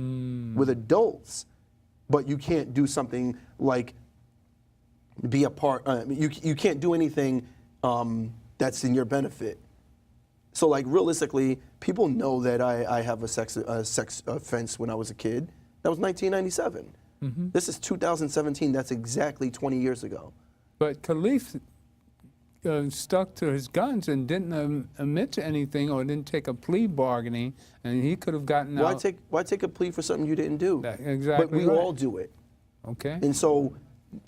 with adults, but you can't do something like be a part. You can't do anything that's in your benefit. So, like, realistically, people know that I have a sex offense when I was a kid. That was 1997. This is 2017. That's exactly 20 years ago. But Khalif stuck to his guns and didn't admit to anything or didn't take a plea bargaining, and he could have gotten out. Why take a plea for something you didn't do? Exactly. But we all do it. Okay. And so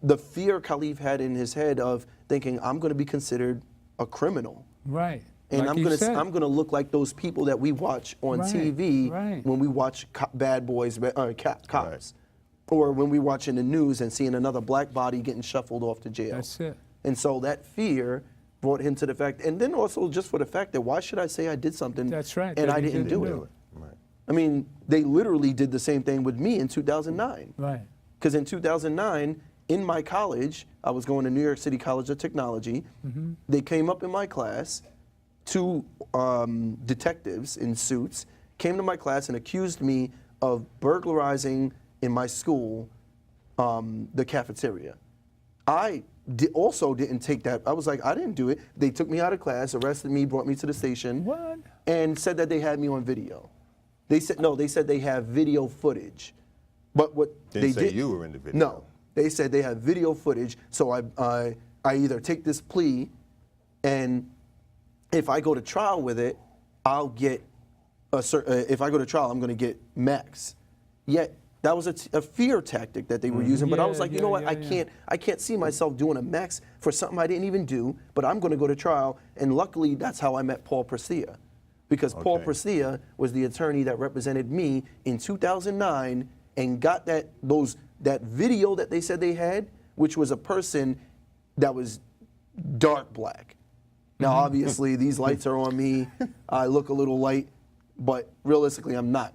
the fear Khalif had in his head of thinking, I'm going to be considered a criminal. Right. And like I'm gonna look like those people that we watch on TV when we watch Bad Boys, Cops, or when we watch in the news and seeing another black body getting shuffled off to jail. That's it. And so that fear brought him to the fact, and then also just for the fact that why should I say I did something and I didn't do it? Right. I mean, they literally did the same thing with me in 2009. Right. Because in 2009, in my college, I was going to New York City College of Technology. They came up in my class. Two detectives in suits came to my class and accused me of burglarizing in my school the cafeteria. I also didn't take that. I was like, I didn't do it. They took me out of class, arrested me, brought me to the station, and said that they had me on video. They said no. They said they have video footage, but what Didn't they say did, you were in the video. No, they said they have video footage. So I either take this plea and if I go to trial with it, I'll get if I go to trial, I'm going to get max. Yet that was a fear tactic that they were using. But I was like, you know what? I can't see myself doing a max for something I didn't even do. But I'm going to go to trial. And luckily, that's how I met Paul Prestia, because Paul Prestia was the attorney that represented me in 2009 and got that video that they said they had, which was a person that was dark black. Now, obviously, these lights are on me. I look a little light, but realistically, I'm not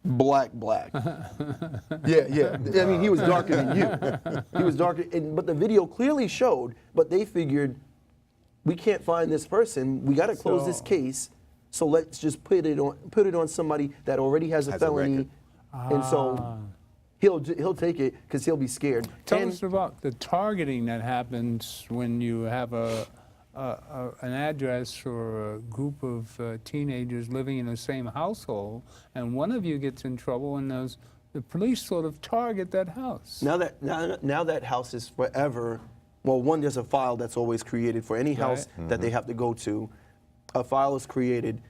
black. Yeah. I mean, he was darker than you. He was darker, but the video clearly showed. But they figured, we can't find this person. We got to close this case. So let's just put it on somebody that already has a felony, and so he'll take it because he'll be scared. Tell us about the targeting that happens when you have an address or a group of teenagers living in the same household, and one of you gets in trouble, and the police sort of target that house. Now that house is forever. Well, one, there's a file that's always created for any house that they have to go to. A file is created.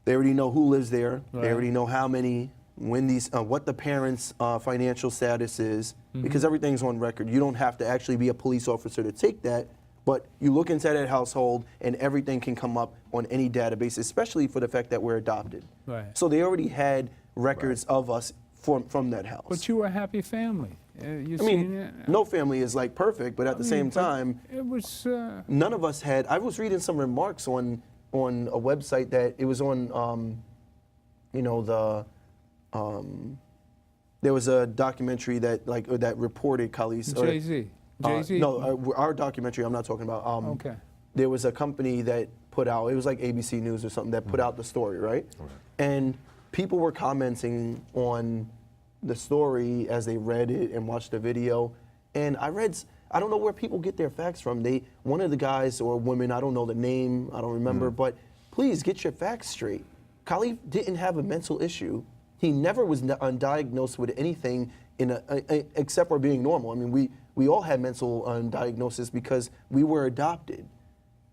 They already know who lives there. They already know how many when these, what the parents' financial status is, because everything's on record. You don't have to actually be a police officer to take that, but you look into that household and everything can come up on any database, especially for the fact that we're adopted. Right. So they already had records of us from that house. But you were a happy family. You I mean, no family is like perfect, but at the same time, it was. none of us had. I was reading some remarks on a website that it was on, you know, the. There was a documentary that that reported Khalid's. Jay-Z. Jay-Z. No, our documentary. I'm not talking about. Okay. There was a company that put out. It was like ABC News or something that put out the story, right? And people were commenting on the story as they read it and watched the video. And I don't know where people get their facts from. One of the guys or women, I don't know the name, I don't remember, but please get your facts straight. Khalid didn't have a mental issue. He never was undiagnosed with anything except for being normal. I mean, we all had mental diagnosis because we were adopted.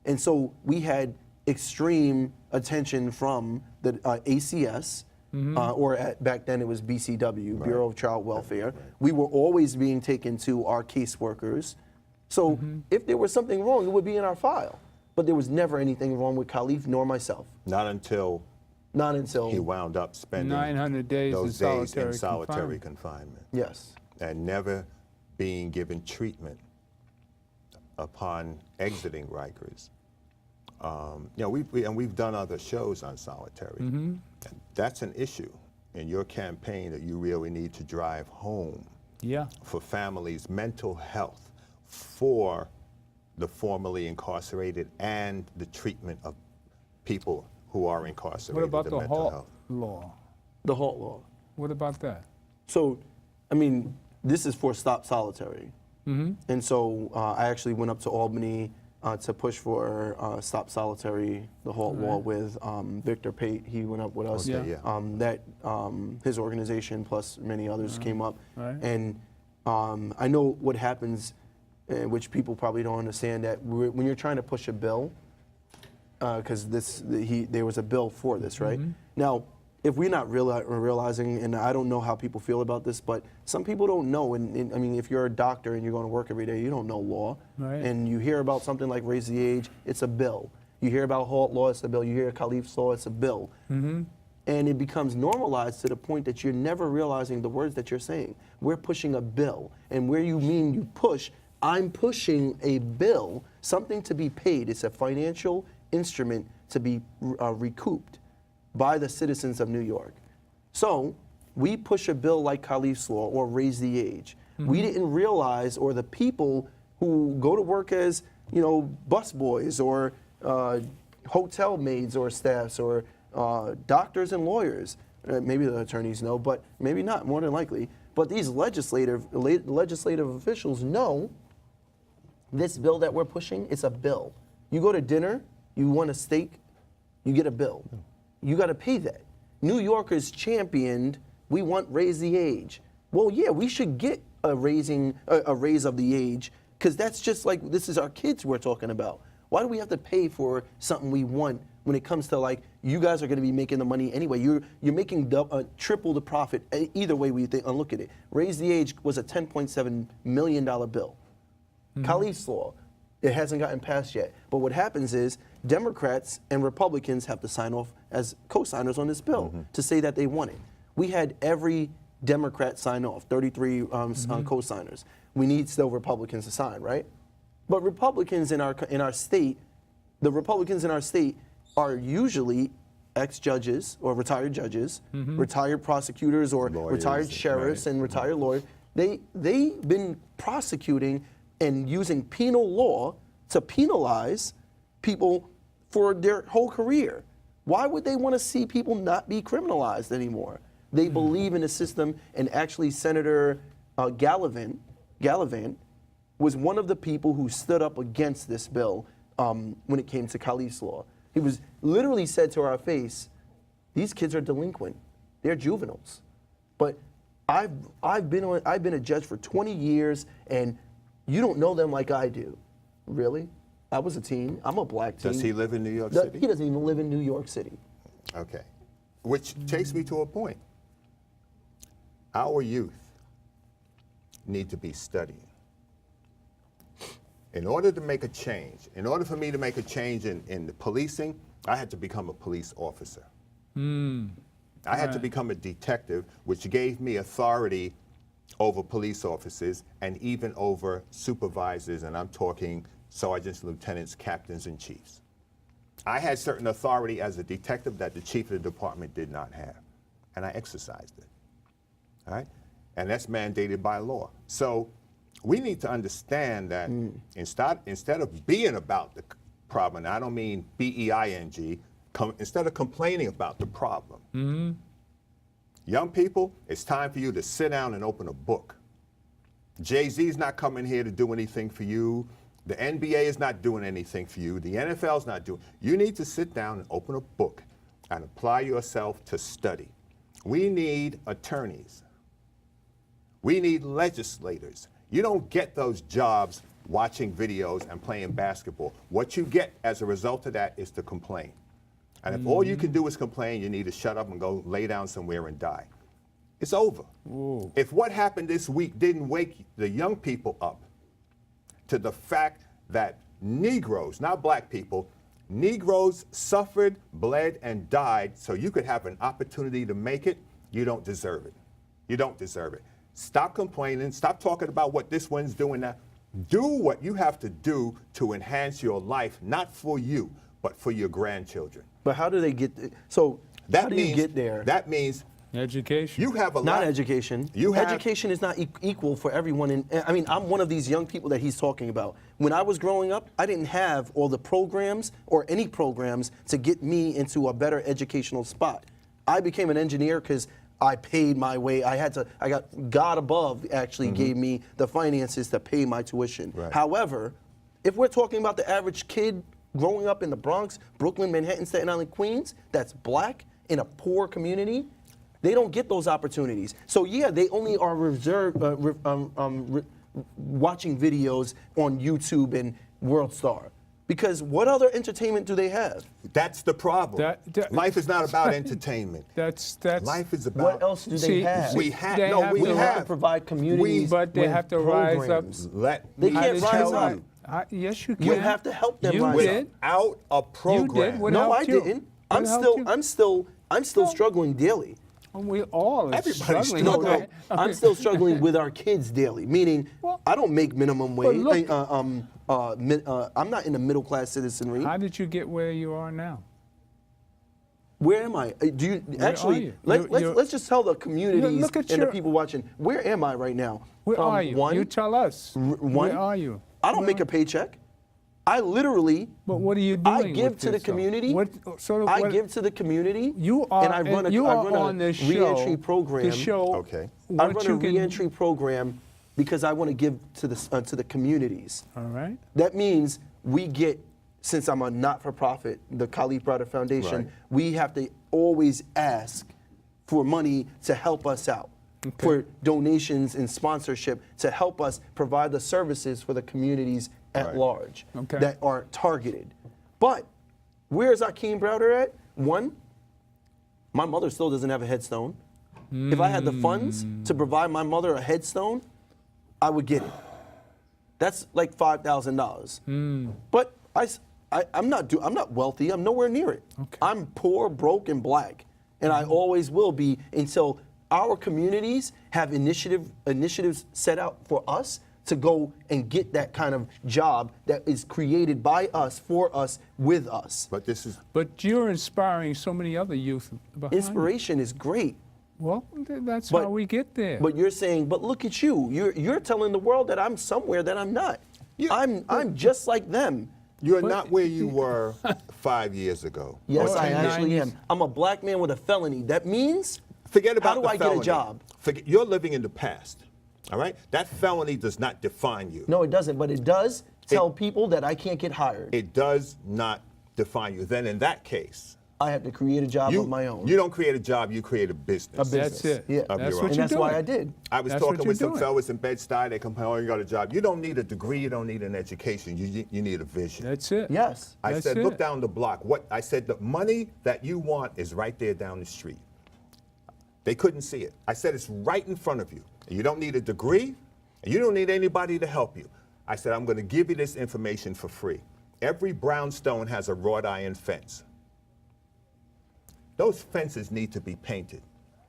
And so we had extreme attention from the ACS, or back then it was BCW, Bureau of Child Welfare. We were always being taken to our caseworkers. So if there was something wrong, it would be in our file. But there was never anything wrong with Khalid nor myself. Not until he wound up spending 900 days those in days in solitary confinement. Yes. And never being given treatment upon exiting Rikers. You know, we've done other shows on solitary. That's an issue in your campaign that you really need to drive home. Yeah. For families' mental health, for the formerly incarcerated, and the treatment of people who are incarcerated. What about the mental HALT health. law? The HALT law. What about that? So, I mean, this is for Stop Solitary. And so I actually went up to Albany to push for Stop Solitary, the HALT law with Victor Pate. He went up with us. Okay, yeah. His organization plus many others came up. Right. And I know what happens, which people probably don't understand, that when you're trying to push a bill, because there was a bill for this, right? Now, if we're not realizing, and I don't know how people feel about this, but some people don't know. And I mean, if you're a doctor and you're going to work every day, you don't know law. Right. And you hear about something like raise the age, it's a bill. You hear about HALT law, it's a bill. You hear Khalif's law, it's a bill. And it becomes normalized to the point that you're never realizing the words that you're saying. We're pushing a bill. And where you mean you push, I'm pushing a bill, something to be paid. It's a financial instrument to be recouped by the citizens of New York. So we push a bill like Khalif's law or raise the age. We didn't realize, or the people who go to work as, you know, busboys or hotel maids or staffs or doctors and lawyers, maybe the attorneys know, but maybe not, more than likely. But these legislative officials know this bill that we're pushing, it's a bill. You go to dinner, you want a steak, you get a bill. You got to pay that. New Yorkers championed, we want raise the age. Well, yeah, we should get a raise of the age, because that's just like, this is our kids we're talking about. Why do we have to pay for something we want when it comes to, like, you guys are going to be making the money anyway. You're making triple the profit either way we think. Look at it. Raise the age was a $10.7 million bill. Khalif's law, it hasn't gotten passed yet. But what happens is Democrats and Republicans have to sign off as co-signers on this bill to say that they want it. We had every Democrat sign off, 33 co-signers. We need still Republicans to sign, right? But Republicans in our state, the Republicans in our state are usually ex-judges or retired judges, retired prosecutors or lawyers, retired sheriffs and retired lawyers. They've been prosecuting and using penal law to penalize people for their whole career. Why would they want to see people not be criminalized anymore? They believe in the system, and actually Senator Gallivan was one of the people who stood up against this bill when it came to Khalif's law. He was literally said to our face, these kids are delinquent. They're juveniles. But I've been a judge for 20 years, and you don't know them like I do. Really? I was a teen. I'm a black teen. Does he live in New York City? He doesn't even live in New York City. Okay. Which takes me to a point. Our youth need to be studying. In order to make a change, in order for me to make a change in the policing, I had to become a police officer. I had to become a detective, which gave me authority over police officers and even over supervisors, and I'm talking sergeants, lieutenants, captains, and chiefs. I had certain authority as a detective that the chief of the department did not have, and I exercised it, all right? And that's mandated by law. So we need to understand that instead of being about the problem, and I don't mean B-E-I-N-G, instead of complaining about the problem, young people, it's time for you to sit down and open a book. Jay-Z's not coming here to do anything for you. The NBA is not doing anything for you. The NFL's not doing. You need to sit down and open a book and apply yourself to study. We need attorneys. We need legislators. You don't get those jobs watching videos and playing basketball. What you get as a result of that is to complain. And if all you can do is complain, you need to shut up and go lay down somewhere and die. It's over. Ooh. If what happened this week didn't wake the young people up to the fact that Negroes, not black people, Negroes suffered, bled, and died so you could have an opportunity to make it, you don't deserve it. You don't deserve it. Stop complaining. Stop talking about what this one's doing now. Do what you have to do to enhance your life, not for you, but for your grandchildren. But how do they get? So That how do means, you get there? That means Education. you have a Not lot. education. You have, Education is not equal for everyone. I mean, I'm one of these young people that he's talking about. When I was growing up, I didn't have all the programs or any programs to get me into a better educational spot. I became an engineer because I paid my way. I got God above actually gave me the finances to pay my tuition. Right. However, if we're talking about the average kid growing up in the Bronx, Brooklyn, Manhattan, Staten Island, Queens, that's black in a poor community, they don't get those opportunities. So yeah, they only are reserved watching videos on YouTube and World Star. Because what other entertainment do they have? That's the problem. Life is not about entertainment. That's Life is about. What else do they have? We have. They No, have we to have. provide communities. But they with have to rise up. programs. They They can't me rise tell up. you, Yes, you can. You have to help them You rise did. up. Without a program. did. What No, I helped you? didn't. What I'm still struggling daily. We all are Everybody's struggling. No, struggling. no, I'm still struggling with our kids daily. Meaning, Well, I don't make minimum wage. look- I'm not in the middle class citizenry. How did you get where you are now? Where am I? Do you actually? you? Let's just tell the communities Look at and the your- people watching. Where am I right now? Where are you? One, You tell us. one. Where are you? I don't make a paycheck. I literally. But what are you doing? I give with to the this, though? community. What, I give to the community. You are, and I run a, you I are run on a this show reentry program. to show Okay. I what run you a can. reentry program because I want to give to the communities. All right. That means we get, since I'm a not-for-profit, the Browder Foundation, Right. we have to always ask for money to help us out, for donations and sponsorship to help us provide the services for the communities at Right. large Okay. that are targeted. But where's Akeem Browder at? One, my mother still doesn't have a headstone. If I had the funds to provide my mother a headstone, I would get it. That's like $5,000. But I'm not wealthy. I'm nowhere near it. Okay. I'm poor, broke, and black, and I always will be until our communities have initiatives set out for us to go and get that kind of job that is created by us, for us, with us. But this is. But you're inspiring so many other youth behind you. Inspiration is great. Well, that's But- how we get there. But you're saying, but look at you. You're telling the world that I'm somewhere that I'm not. I'm just like them. You're not where you were 5 years ago. Yes, Or I in actually 90s. am. I'm a black man with a felony. That means, Forget about how do the I felony. get a job? You're living in the past. All right? That felony does not define you. No, it doesn't. But it does tell people that I can't get hired. It does not define you. Then in that case, I have to create a job of my own. you don't create a job, you create a business. A business. That's it. Yeah. Of That's your what own. And you're that's why doing. I did. I was That's what talking you're with some doing. fellas in Bed-Stuy. They complain, oh, you got a job. You don't need a degree. You don't need an education. You need a vision. That's it. Yes. I That's said, it. look down the block. I said, the money that you want is right there down the street. They couldn't see it. I said, it's right in front of you. You don't need a degree, and you don't need anybody to help you. I said, I'm going to give you this information for free. Every brownstone has a wrought iron fence. Those fences need to be painted.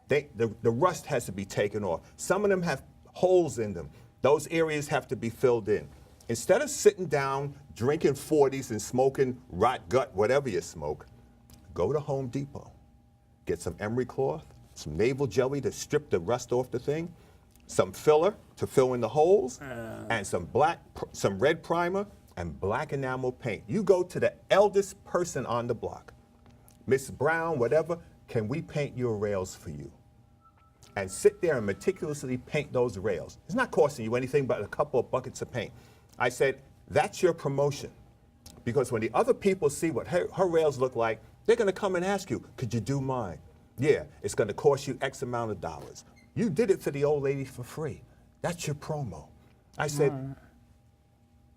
The rust has to be taken off. Some of them have holes in them. Those areas have to be filled in. Instead of sitting down, drinking 40s and smoking rot gut, whatever you smoke, go to Home Depot. Get some emery cloth, some navel jelly to strip the rust off the thing, some filler to fill in the holes, and some red primer and black enamel paint. You go to the eldest person on the block. Miss Brown, whatever, can we paint your rails for you? And sit there and meticulously paint those rails. It's not costing you anything but a couple of buckets of paint. I said, that's your promotion. Because when the other people see what her rails look like, they're going to come and ask you, could you do mine? Yeah, it's going to cost you X amount of dollars. You did it for the old lady for free. That's your promo. I said,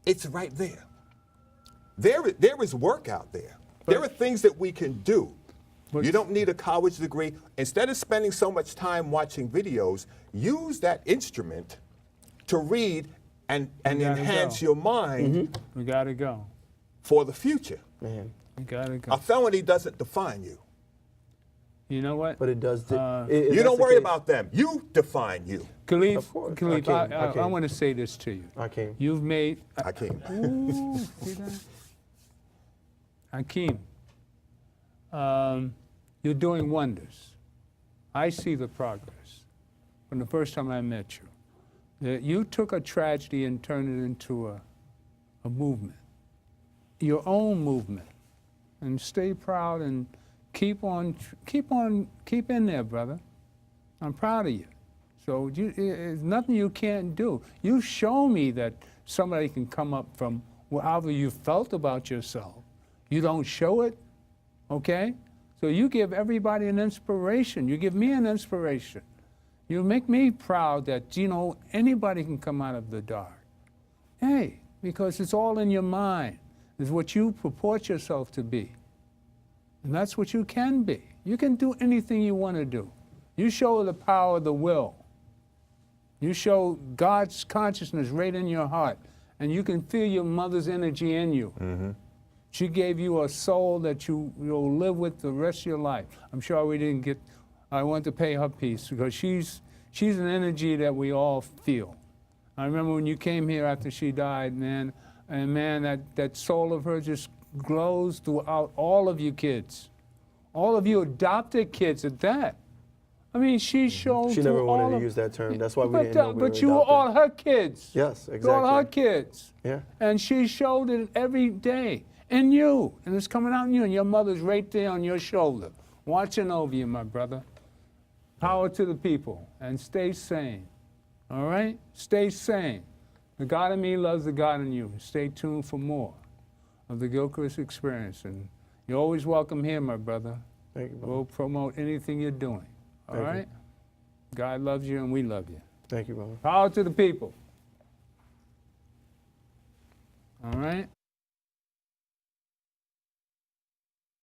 it's right there. There is work out there. There are things that we can do. You don't need a college degree. Instead of spending so much time watching videos, use that instrument to read and enhance your mind. We got to go. For the future. Man. We got to go. A felony doesn't define you. You know what? But it does. You don't worry about them. You define you. Khalif, Of course. Khalif, Akeem. I want to say this to you. Akeem. You've made... Akeem. Ooh, see that? Akeem, you're doing wonders. I see the progress from the first time I met you. That you took a tragedy and turned it into a movement, your own movement. And stay proud and keep in there, brother. I'm proud of you. So there's nothing you can't do. You show me that somebody can come up from however you felt about yourself. You don't show it, okay? So you give everybody an inspiration. You give me an inspiration. You make me proud that, you know, anybody can come out of the dark. Hey, because it's all in your mind. It's what you purport yourself to be. And that's what you can be. You can do anything you want to do. You show the power of the will. You show God's consciousness right in your heart. And you can feel your mother's energy in you. She gave you a soul that you'll live with the rest of your life. I'm sure we didn't get, I want to pay her piece because she's an energy that we all feel. I remember when you came here after she died, man, and man, that soul of her just glows throughout all of you kids. All of you adopted kids at that. I mean, she showed She never wanted to use that term. That's why we didn't know we were But you were all her kids. Yes, exactly. You're all her kids. Yeah. And she showed it every day. In you. And it's coming out in you. And your mother's right there on your shoulder, watching over you, my brother. Power to the people. And stay sane. All right? Stay sane. The God in me loves the God in you. Stay tuned for more of the Gilchrist Experience. And you're always welcome here, my brother. Thank you, brother. We'll promote anything you're doing. All Thank you. right? God loves you and we love you. Thank you, brother. Power to the people. All right?